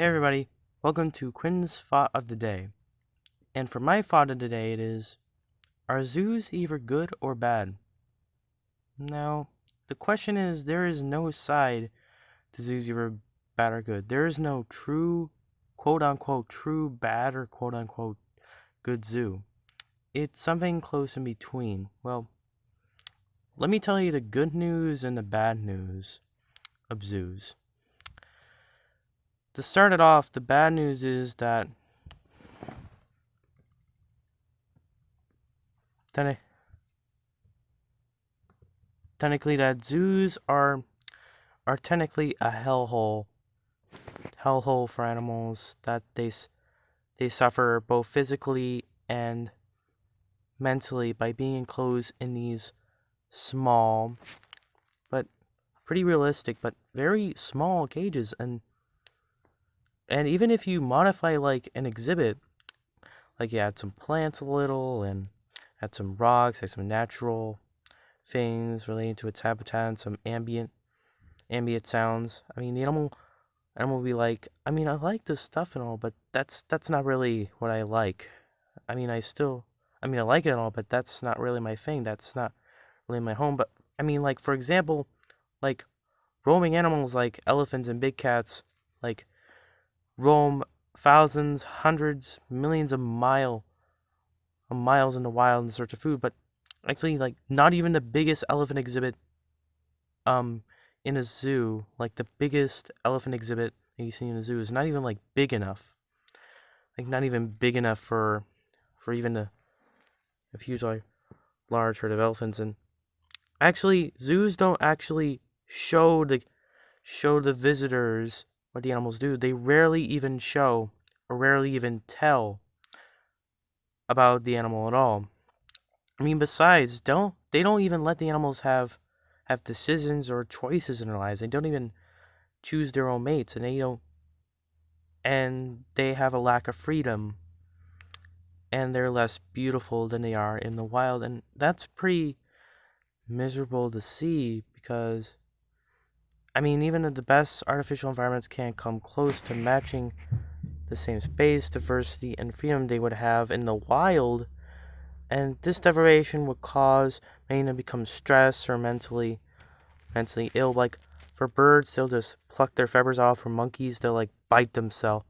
Hey everybody, welcome to Quintin's Thought of the Day. And for my thought of the day, it is, are zoos either good or bad? Now, the question is, there is no side to zoos either bad or good. There is no true, quote-unquote, true bad or quote-unquote good zoo. It's something close in between. Well, let me tell you the good news and the bad news of zoos. To start it off, the bad news is that technically that zoos are technically a hellhole for animals, that they suffer both physically and mentally by being enclosed in these small but pretty realistic but very small cages. And even if you modify like an exhibit, like you add some plants a little and add some rocks, like some natural things relating to its habitat and some ambient sounds, I mean the animal will be like, I mean, I like this stuff and all, but that's not really what I like. I mean, I like it and all, but that's not really my thing. That's not really my home. But I mean, like, for example, like roaming animals like elephants and big cats, like roam thousands, hundreds, millions of miles in the wild in search of food. But actually, like, not even the biggest elephant exhibit, um, in a zoo, like the biggest elephant exhibit that you see in the zoo is not even like big enough. Like not even big enough for even a huge like large herd of elephants. And actually zoos don't actually show the visitors what the animals do. They rarely even show or rarely even tell about the animal at all. I mean, besides, they don't even let the animals have decisions or choices in their lives. They don't even choose their own mates, and they have a lack of freedom, and they're less beautiful than they are in the wild. And that's pretty miserable to see, because I mean, even the best artificial environments can't come close to matching the same space, diversity, and freedom they would have in the wild. And this deprivation would cause many to become stressed or mentally ill. Like for birds, they'll just pluck their feathers off. For monkeys, they'll like bite themselves.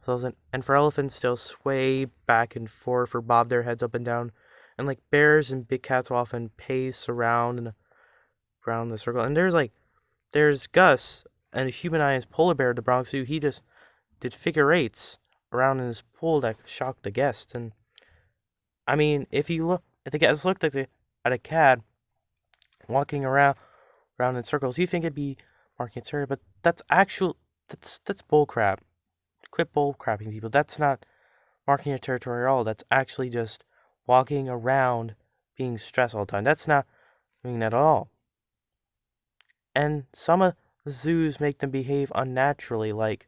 And for elephants, they'll sway back and forth or bob their heads up and down. And like bears and big cats will often pace around the circle. And there's Gus, a humanized polar bear at the Bronx Zoo. He just did figure eights around in his pool that shocked the guests. And I mean, if the guests looked at a cat walking around in circles, you think it'd be marking its area, but that's bull crap. Quit bull crapping, people. That's not marking your territory at all. That's actually just walking around being stressed all the time. That's not doing that at all. And some of the zoos make them behave unnaturally, like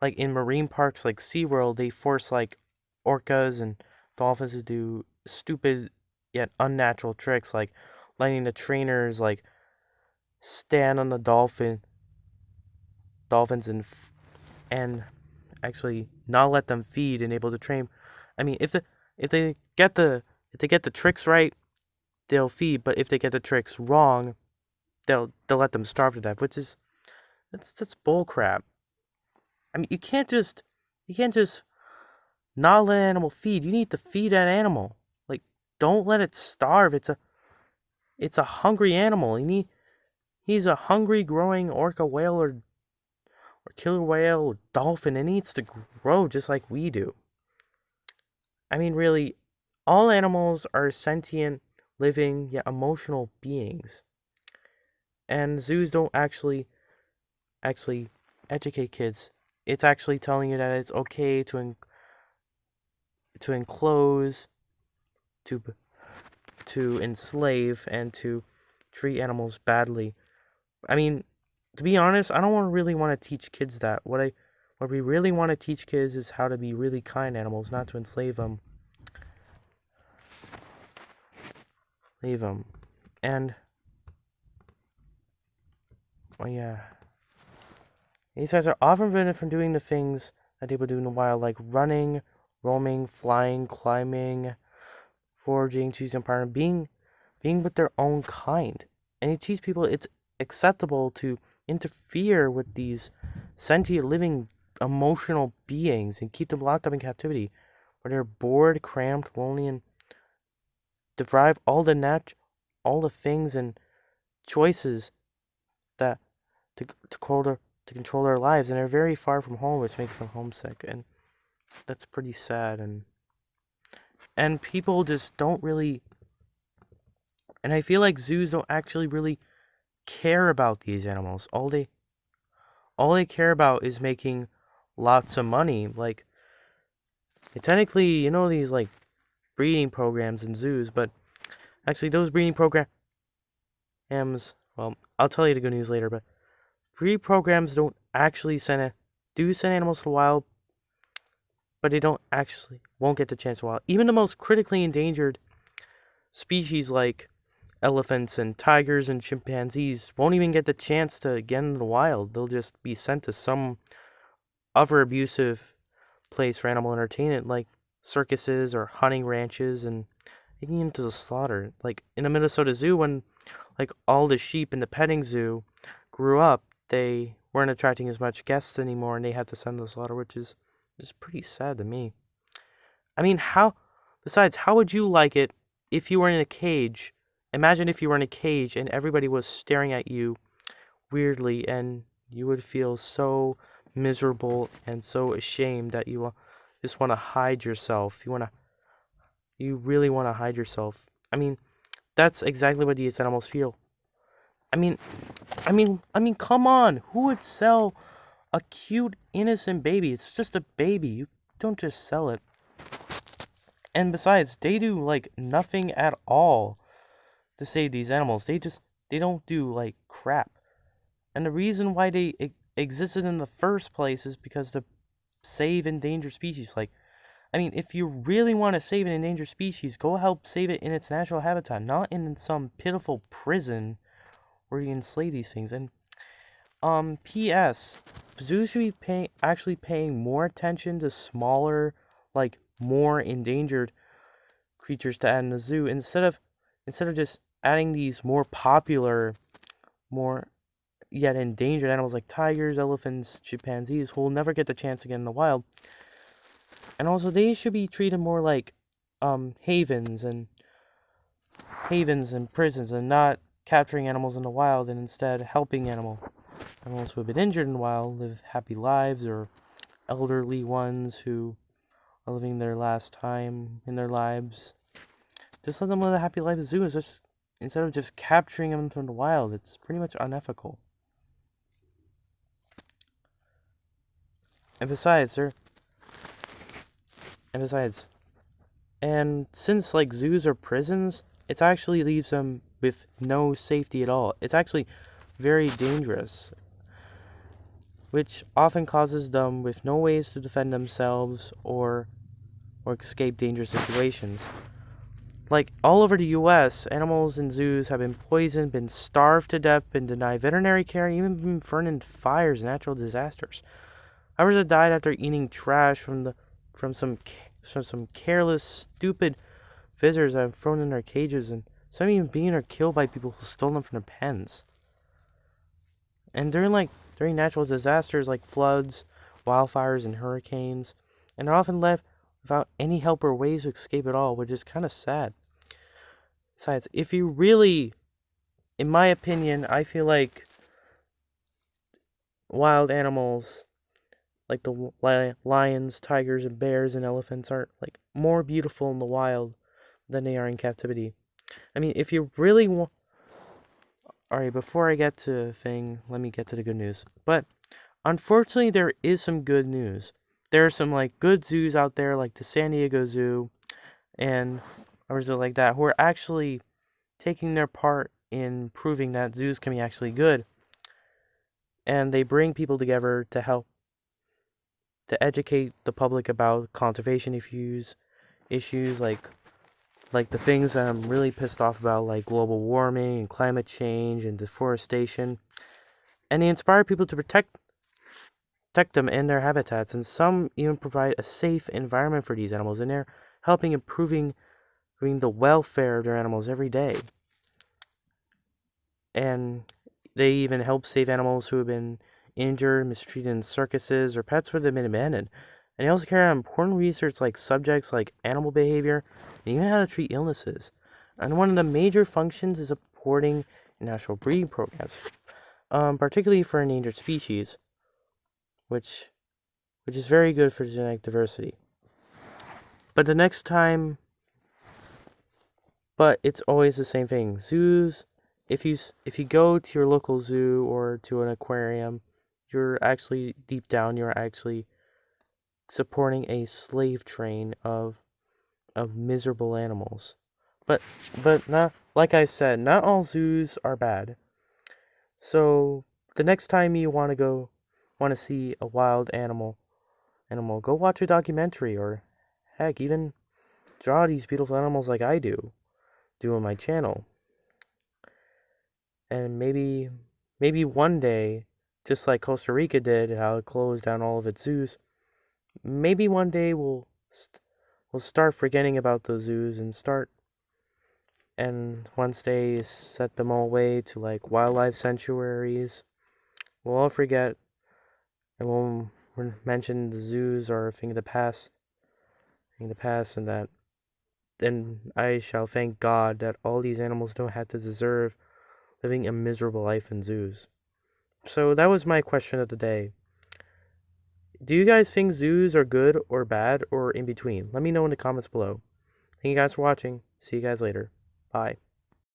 in marine parks like SeaWorld, they force like orcas and dolphins to do stupid yet unnatural tricks, like letting the trainers like stand on the dolphins and actually not let them feed and able to train. I mean, if they get the tricks right, they'll feed. But if they get the tricks wrong, they'll let them starve to death, which is that's bull crap. I mean, you can't just not let an animal feed. You need to feed that animal. Like, don't let it starve. It's a hungry animal. He's a hungry growing orca whale or killer whale or dolphin. It needs to grow just like we do. I mean, really, all animals are sentient, living, yet emotional beings. And zoos don't actually educate kids. It's actually telling you that it's okay to enclose, to enslave, and to treat animals badly. I mean, to be honest, I don't really want to teach kids that. What we really want to teach kids is how to be really kind animals, not to enslave them. Leave them. And, well, yeah. These guys are often prevented from doing the things that they would do in the wild, like running, roaming, flying, climbing, foraging, choosing a partner, being with their own kind. And it teaches people it's acceptable to interfere with these sentient, living, emotional beings and keep them locked up in captivity, where they're bored, cramped, lonely, and deprive all the things and choices that to control their lives, and they're very far from home, which makes them homesick, and that's pretty sad. And people just don't really, and I feel like zoos don't actually really care about these animals. All they care about is making lots of money. Like, technically, these like breeding programs in zoos, but actually those breeding programs, well, I'll tell you the good news later, but breed programs don't actually send animals to the wild, but they won't get the chance to wild. Even the most critically endangered species like elephants and tigers and chimpanzees won't even get the chance to get into the wild. They'll just be sent to some other abusive place for animal entertainment, like circuses or hunting ranches, and taking them to the slaughter. Like in the Minnesota Zoo, when like all the sheep in the petting zoo grew up, they weren't attracting as much guests anymore, and they had to send them to the slaughter, which is just pretty sad to me. I mean, how would you like it if you were in a cage? Imagine if you were in a cage and everybody was staring at you weirdly, and you would feel so miserable and so ashamed that you just want to hide yourself. You really want to hide yourself. I mean, that's exactly what these animals feel. I mean, come on. Who would sell a cute, innocent baby? It's just a baby. You don't just sell it. And besides, they do like nothing at all to save these animals. They don't do like crap. And the reason why they existed in the first place is because to save endangered species. Like, I mean, if you really want to save an endangered species, go help save it in its natural habitat, not in some pitiful prison where you enslave these things. And P.S. Zoos should be actually paying more attention to smaller, like more endangered creatures to add in the zoo instead of just adding these more popular, more yet endangered animals like tigers, elephants, chimpanzees, who will never get the chance to get in the wild. And also, they should be treated more like havens and prisons, and not capturing animals in the wild, and instead helping animals who have been injured in the wild live happy lives, or elderly ones who are living their last time in their lives. Just let them live a happy life at zoos, just instead of just capturing them from the wild. It's pretty much unethical. And besides, and since like zoos are prisons, it actually leaves them with no safety at all. It's actually very dangerous, which often causes them with no ways to defend themselves or escape dangerous situations. Like all over the US, animals in zoos have been poisoned, been starved to death, been denied veterinary care, even been burned in fires and natural disasters. Others have died after eating trash from some careless, stupid visitors that have thrown in their cages, and some even being or killed by people who stole them from their pens. And during natural disasters like floods, wildfires, and hurricanes, and they're often left without any help or ways to escape at all, which is kind of sad. Besides, if you really, in my opinion, I feel like wild animals like the lions, tigers, and bears and elephants are like more beautiful in the wild than they are in captivity. I mean, if you really want, all right, before I get to thing, let me get to the good news. But unfortunately, there is some good news. There are some like good zoos out there, like the San Diego Zoo, and others like that, who are actually taking their part in proving that zoos can be actually good. And they bring people together to help to educate the public about conservation issues like the things that I'm really pissed off about, like global warming and climate change and deforestation. And they inspire people to protect protect them in their habitats, and some even provide a safe environment for these animals, and they're helping improving the welfare of their animals every day. And they even help save animals who have been injured, mistreated in circuses, or pets where they've been abandoned. And they also carry out important research like subjects like animal behavior and even how to treat illnesses. And one of the major functions is supporting national breeding programs, particularly for endangered species, which is very good for genetic diversity. But the next time, but it's always the same thing. Zoos, if you go to your local zoo or to an aquarium, you're actually deep down you're actually supporting a slave train of miserable animals. But not, like I said, not all zoos are bad. So the next time you want to see a wild animal, go watch a documentary, or heck, even draw these beautiful animals like I do on my channel. And maybe one day, just like Costa Rica did, how it closed down all of its zoos, maybe one day we'll start forgetting about those zoos and once they set them all away to like wildlife sanctuaries, we'll all forget and we'll mention the zoos are a thing of the past, and that then I shall thank God that all these animals don't have to deserve living a miserable life in zoos. So that was my question of the day. Do you guys think zoos are good or bad or in between? Let me know in the comments below. Thank you guys for watching. See you guys later. Bye.